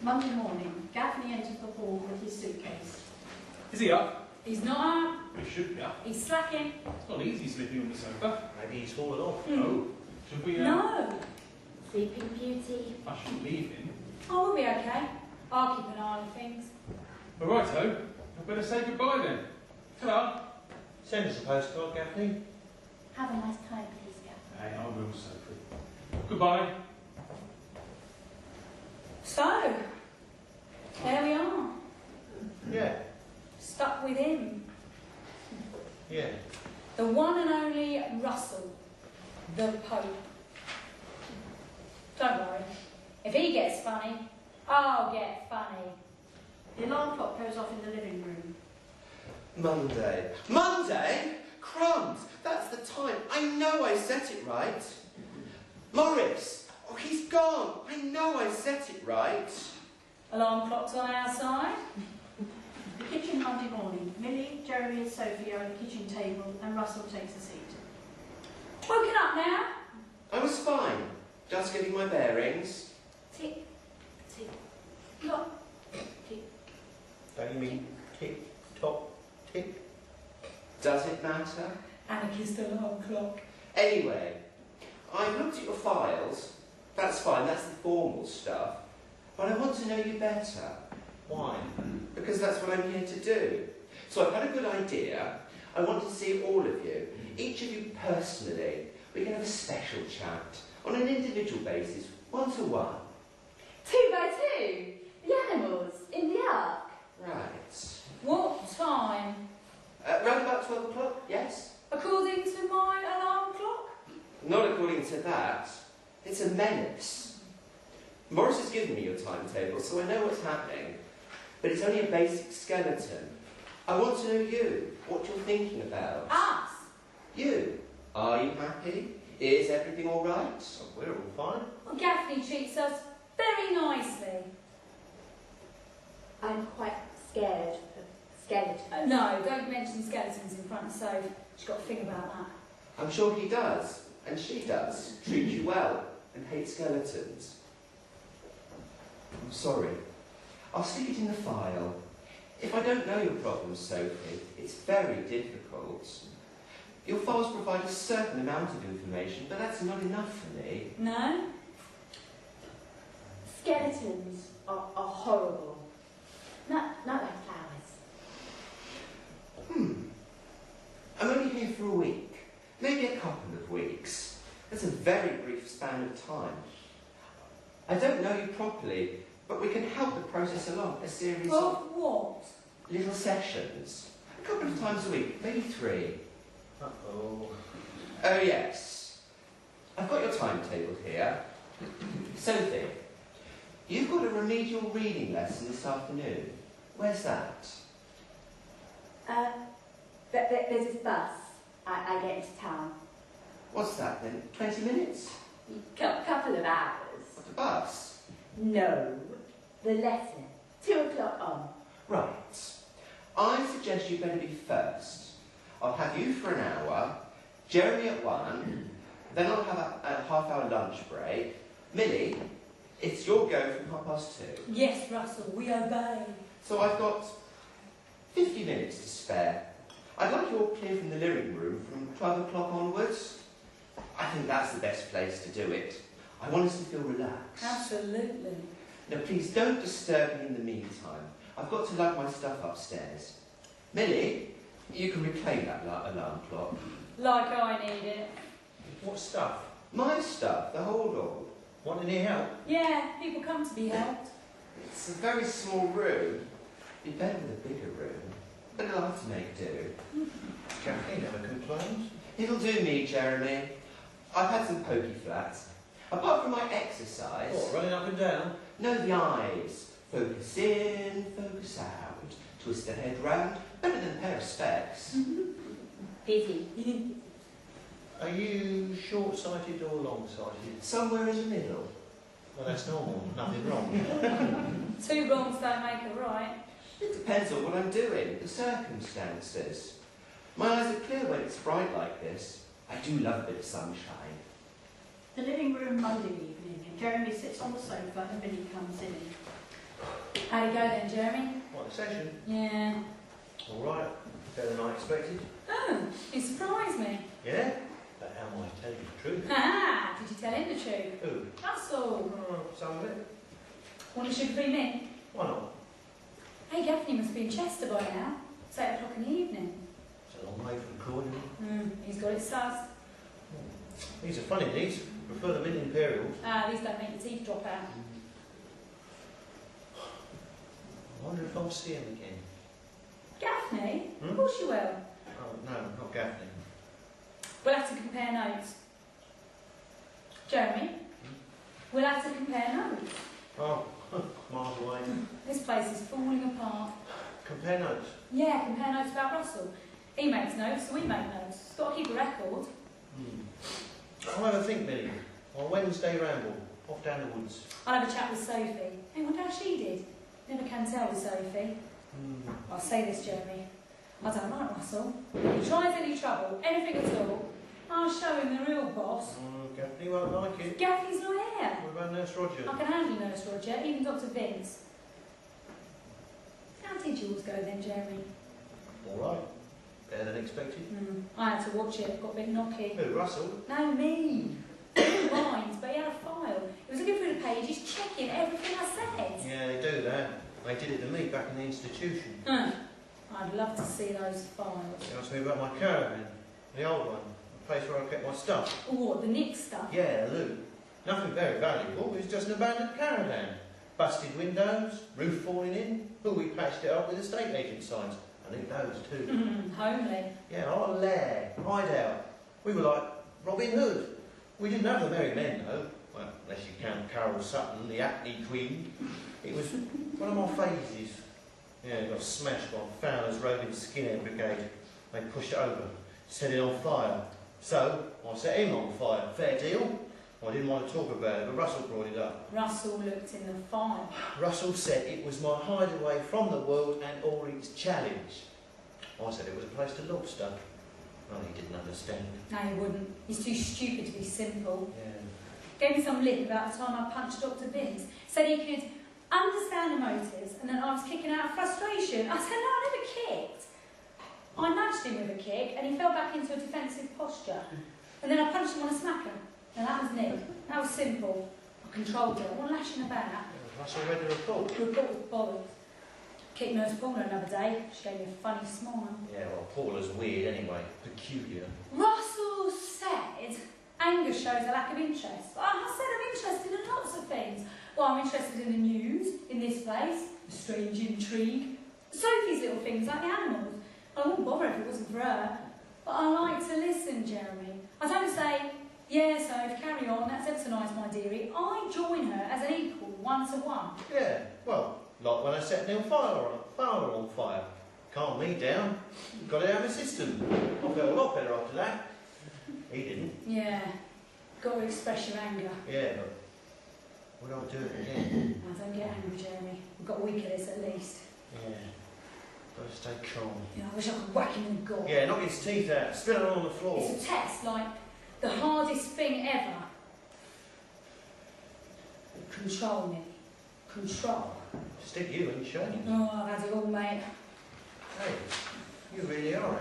Monday morning, Gaffney enters the hall with his suitcase. Is he up? He's not up. He should be up. He's slacking. It's not easy sleeping on the sofa. Maybe he's fallen off. Oh, should we? No. Sleeping Beauty. I should leave him. Oh, we'll be okay. I'll keep an eye on things. All righto. I better say goodbye then. Ta-da. Send us a postcard, Gaffney. Have a nice time, please, Gaffney. Hey, I will, Sophie. Goodbye. So, there we are. Yeah. Stuck with him. Yeah. The one and only Russell, the Pope. Don't worry. If he gets funny, I'll get funny. The alarm clock goes off in the living room. Monday. Monday? Crumbs! That's the time. I know I set it right. Morris! Oh, he's gone. I know I set it right. Alarm clock's on our side. The kitchen Monday morning. Millie, Jeremy and Sophie are at the kitchen table and Russell takes a seat. Woken up now? I was fine. Just getting my bearings. Tick, tick, tock, tick. Don't you mean tick, tock, tick? Does it matter? Anarchist alarm clock. Anyway, I've looked at your files. That's fine, that's the formal stuff. But I want to know you better. Why? Because that's what I'm here to do. So I've had a good idea. I want to see all of you, each of you personally. We can have a special chat on an individual basis, one-to-one. 2 by 2. The animals in the ark. Right. What time? Round about 12 o'clock, yes? According to my alarm clock? Not according to that. It's a menace. Morris has given me your timetable, so I know what's happening. But it's only a basic skeleton. I want to know you, what you're thinking about. Us? You. Are you happy? Is everything all right? Oh, we're all fine. Well, Gaffney treats us very nicely. I'm quite scared of skeletons. No, don't mention skeletons in front of Soph. She's got to think about that. I'm sure he does, and she does. Treat you well and hate skeletons. I'm sorry. I'll stick it in the file. If I don't know your problems, Sophie, it's very difficult. Your files provide a certain amount of information, but that's not enough for me. No? Skeletons are horrible. Not like flowers. I'm only here for a week, maybe a couple of weeks. That's a very brief span of time. I don't know you properly, but we can help the process along. A series of What? little sessions. A couple of times a week, maybe 3. Uh-oh. Oh yes. I've got your timetable here. Sophie, you've got a remedial reading lesson this afternoon. Where's that? There's this bus. I get into town. What's that then? 20 minutes? Couple of hours. What, the bus? No. The lesson. 2 o'clock on. Right. I suggest you better be first. I'll have you for an hour, Jeremy at 1, then I'll have a half-hour lunch break. Millie, it's your go from 2:30. Yes, Russell, we obey. So I've got 50 minutes to spare. I'd like you all clear from the living room from 12 o'clock onwards. I think that's the best place to do it. I want us to feel relaxed. Absolutely. Now please don't disturb me in the meantime. I've got to lug my stuff upstairs. Millie, you can reclaim that alarm clock. Like I need it. What stuff? My stuff, the hold all. Want any help? Yeah, people come to be helped. It's a very small room. Be better with a bigger room. But it'll have to make do. Gaffney never complains. It'll do me, Jeremy. I've had some pokey flats. Apart from my exercise... What, running up and down? No, the eyes. Focus in, focus out. Twist the head round. Better than a pair of specs. Busy. Are you short-sighted or long-sighted? Somewhere in the middle. Well, that's normal. Nothing wrong. 2 wrongs don't make a right. It depends on what I'm doing, the circumstances. My eyes are clear when it's bright like this. I do love a bit of sunshine. The living room Monday evening, and Jeremy sits on the sofa and Millie comes in. How'd it go then, Jeremy? What, the session? Yeah. All right. Better than I expected. Oh, you surprised me. Yeah? But how am I telling you the truth? Ah, did you tell him the truth? Who? Russell. Oh, some of it. Want a sugar-free mint? Why not? Hey, Gaffney must be in Chester by now. It's 8 o'clock in the evening. It's a long way from Croydon. He's got it sussed. These are funny, these. Prefer the mint imperials. Ah, these don't make your teeth drop out. I wonder if I'll see him again. Gaffney? Hmm? Of course you will. Oh, no, not Gaffney. We'll have to compare notes. Jeremy? We'll have to compare notes. Oh, miles away. This place is falling apart. Compare notes. Yeah, compare notes about Russell. He makes notes, so we make notes. Got to keep a record. I'll have a think, Millie. On Wednesday ramble, off down the woods. I'll have a chat with Sophie. Hey, wonder how she did. Never can tell with Sophie. I'll say this, Jeremy. I don't like Russell. If he tries any trouble, anything at all, I'll show him the real boss. Gaffney won't like it. Gaffney's not here. What about Nurse Roger? I can handle Nurse Roger, even Dr. Vince. How did yours go then, Jeremy? All right. Better than expected. I had to watch it. Got a bit knocky. Who, Russell? No, me. Lines, but he had a file. He was looking through the pages, checking everything I said. Yeah, they do that. They did it to me back in the institution. I'd love to see those files. They asked me about my caravan, the old one, the place where I kept my stuff. Oh, what, the Nick stuff? Yeah, the loot. Nothing very valuable, it was just an abandoned caravan. Busted windows, roof falling in. Oh, we patched it up with estate agent signs. I think those too. Homely. Yeah, our lair, hideout. We were like Robin Hood. We didn't have the merry men though. Well, unless you count Carol Sutton, the Hackney Queen. It was one of my phases. Yeah, it got smashed by Fowler's roving skinhead brigade. They pushed it over, set it on fire. So, I set him on fire. Fair deal. I didn't want to talk about it, but Russell brought it up. Russell looked in the file. Russell said it was my hideaway from the world and all its challenge. I said it was a place to look stuff. Oh, he didn't understand. No, he wouldn't. He's too stupid to be simple. Yeah. Gave me some lip about the time I punched Dr. Vince. Said he could understand the motives and then I was kicking out of frustration. I said, no, I never kicked. I nudged him with a kick and he fell back into a defensive posture. And then I punched him on a smacker. Now that was Nick. That was simple. I controlled it. I wasn't lashing about. Russell read the report. The report was bothered. Kicked Nurse Paula another day. She gave me a funny smile. Yeah, well, Paula's weird anyway. Peculiar. Russell said anger shows a lack of interest. I said I'm interested in lots of things. Well, I'm interested in the news, in this place, the strange intrigue, Sophie's little things like the animals. I wouldn't bother if it wasn't for her. But I like to listen, Jeremy. I don't say, yeah, Soph, carry on, that's ever so nice, my dearie. I join her as an equal, 1-to-1. Yeah, well, like when I set Neil Fowler on fire. Calmed me down. Got it out of the system. I felt a lot better after that. He didn't. Yeah, got to express your anger. Yeah, but would I do it again? I don't get angry, Jeremy. We've got a week of this at least. Yeah. Gotta stay calm. Yeah, I wish I could whack him in the gob. Yeah, knock his teeth out. Spill them on the floor. It's a test, like the hardest thing ever. Control me. Control. Stick you in shame. Oh, I've had it all, mate. Hey, you really are.